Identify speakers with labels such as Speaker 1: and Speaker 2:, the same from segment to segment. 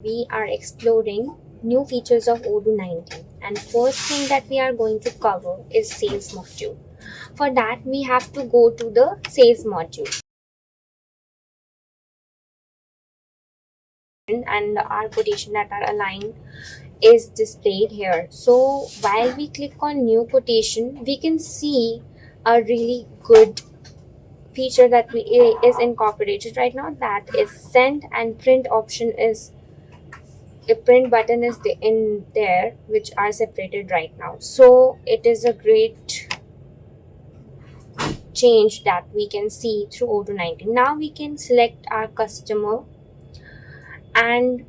Speaker 1: We are exploring new features of Odoo 19, and first thing that we are going to cover is sales module. For that we have to go to the sales module, and our quotation that are aligned is displayed here. So while we click on new quotation, we can see a really good feature that is incorporated right now, that is send, and print option is a print button is in there, which are separated right now. So it is a great change that we can see through Odoo 19. Now we can select our customer, and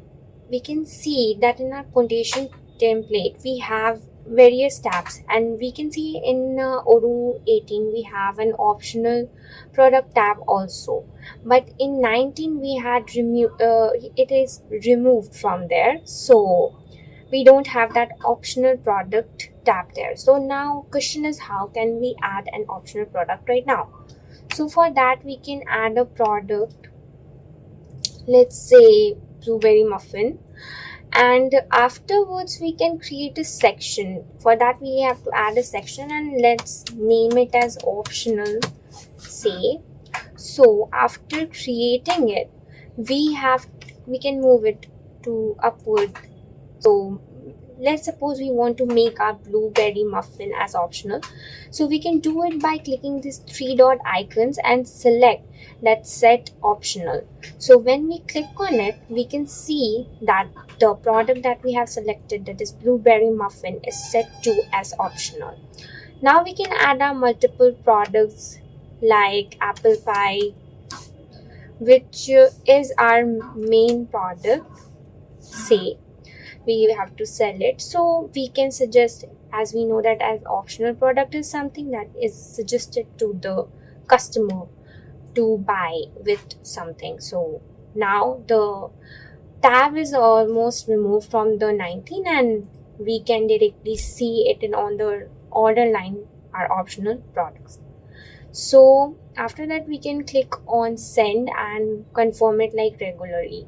Speaker 1: we can see that in our quotation template we have various tabs, and we can see in Odoo 18 we have an optional product tab also, but in 19 we had removed it is removed from there, so we don't have that optional product tab there. So now question is, how can we add an optional product right now? So for that we can add a product, let's say blueberry muffin, and afterwards we can create a section. For that we have to add a section, and let's name it as optional, say. So after creating it, we can move it to upward. So let's suppose we want to make our blueberry muffin as optional, so we can do it by clicking these three dot icons and select that set optional. So when we click on it, we can see that the product that we have selected, that is blueberry muffin, is set to as optional. Now we can add our multiple products like apple pie, which is our main product, say. We have to sell it, so we can suggest, as we know that as optional product is something that is suggested to the customer to buy with something. So now the tab is almost removed from the 19, and we can directly see it in on the order line, our optional products. So after that we can click on send and confirm it like regularly.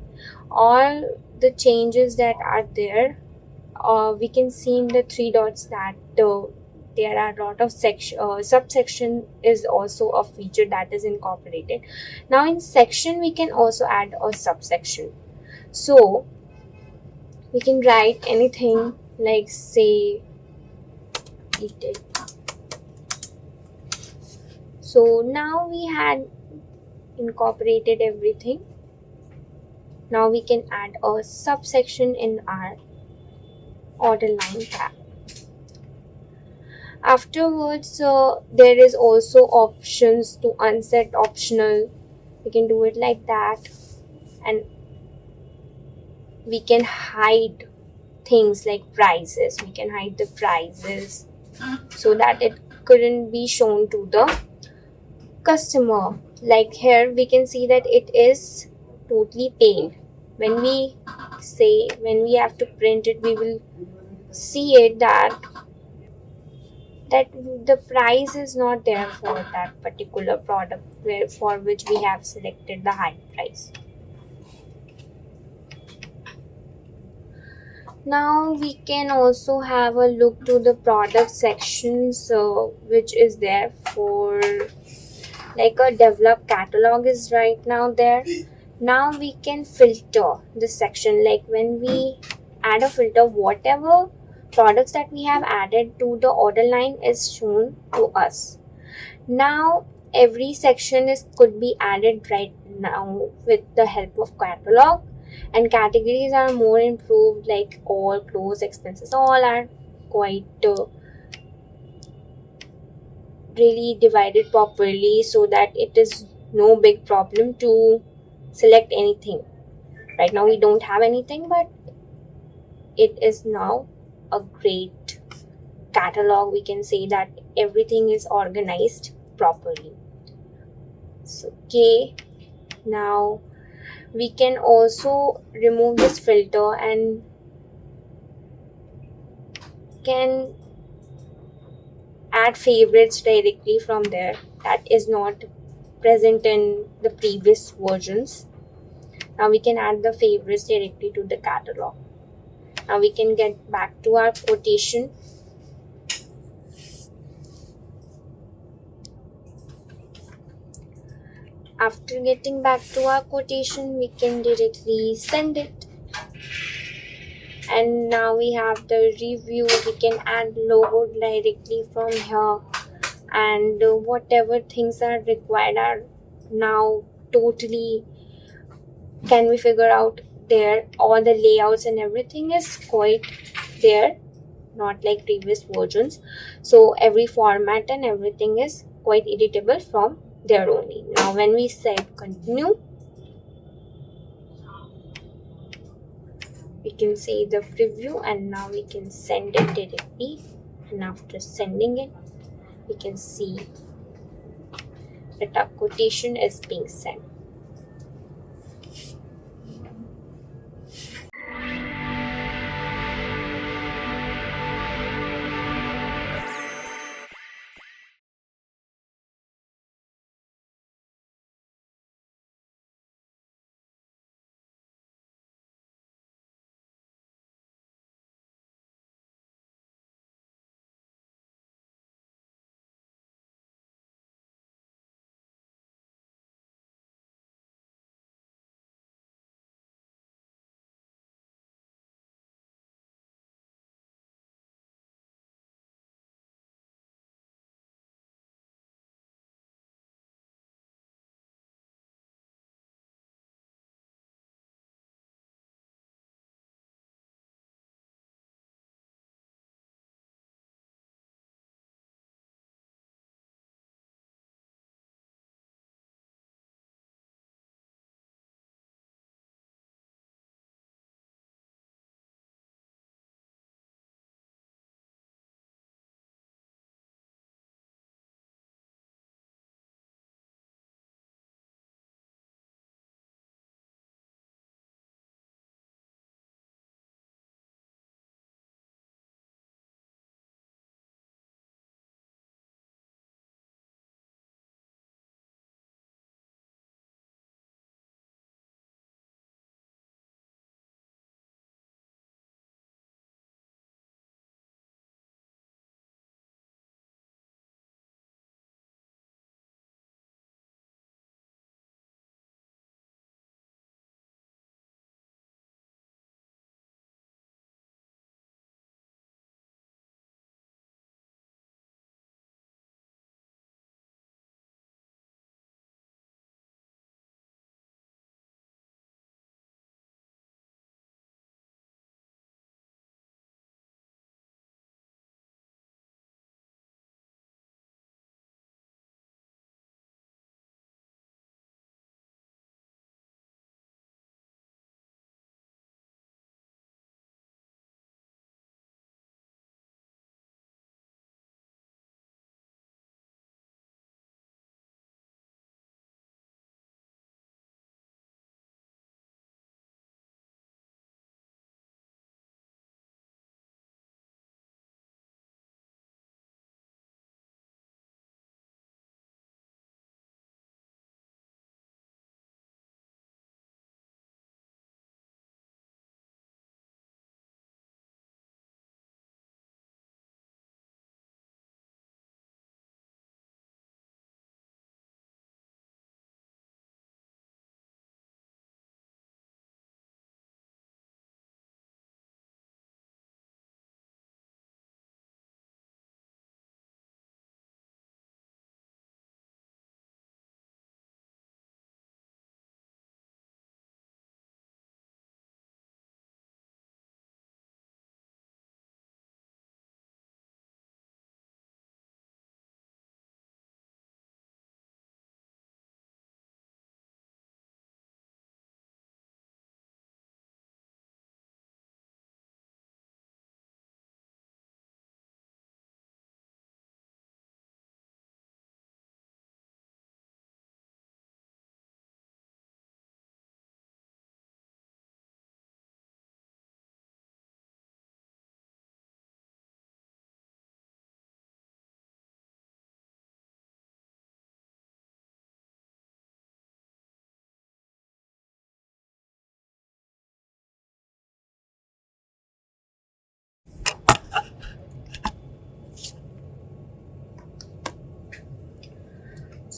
Speaker 1: All the changes that are there, we can see in the three dots that there are a lot of subsection is also a feature that is incorporated. Now in section we can also add a subsection, so we can write anything like, say, eat it. So now we had incorporated everything. Now we can add a subsection in our order line tab. Afterwards there is also options to unset optional. We can do it like that, and we can hide things like prices. We can hide the prices so that it couldn't be shown to the customer. Like here we can see that it is totally paid. When we have to print it, we will see it that the price is not there for that particular product for which we have selected the high price. Now we can also have a look to the product sections, which is there for like a develop catalog is right now there. Now we can filter this section, like when we add a filter, whatever products that we have added to the order line is shown to us. Now every section could be added right now with the help of catalog, and categories are more improved, like all clothes, expenses, all are quite really divided properly, so that it is no big problem to select anything. Right now we don't have anything, but it is now a great catalog. We can say that everything is organized properly. So okay, now we can also remove this filter and can add favorites directly from there, that is not present in the previous versions. Now we can add the favorites directly to the catalog. Now we can get back to our quotation. After getting back to our quotation, we can directly send it. And now we have the review. We can add logo directly from here, and whatever things are required are now totally can we figure out there. All the layouts and everything is quite there, not like previous versions. So every format and everything is quite editable from there only. Now when we said continue, we can see the preview, and now we can send it directly. And after sending it, we can see that our quotation is being sent.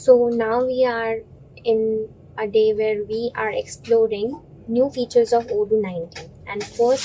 Speaker 1: So now we are in a day where we are exploring new features of Odoo 19. And first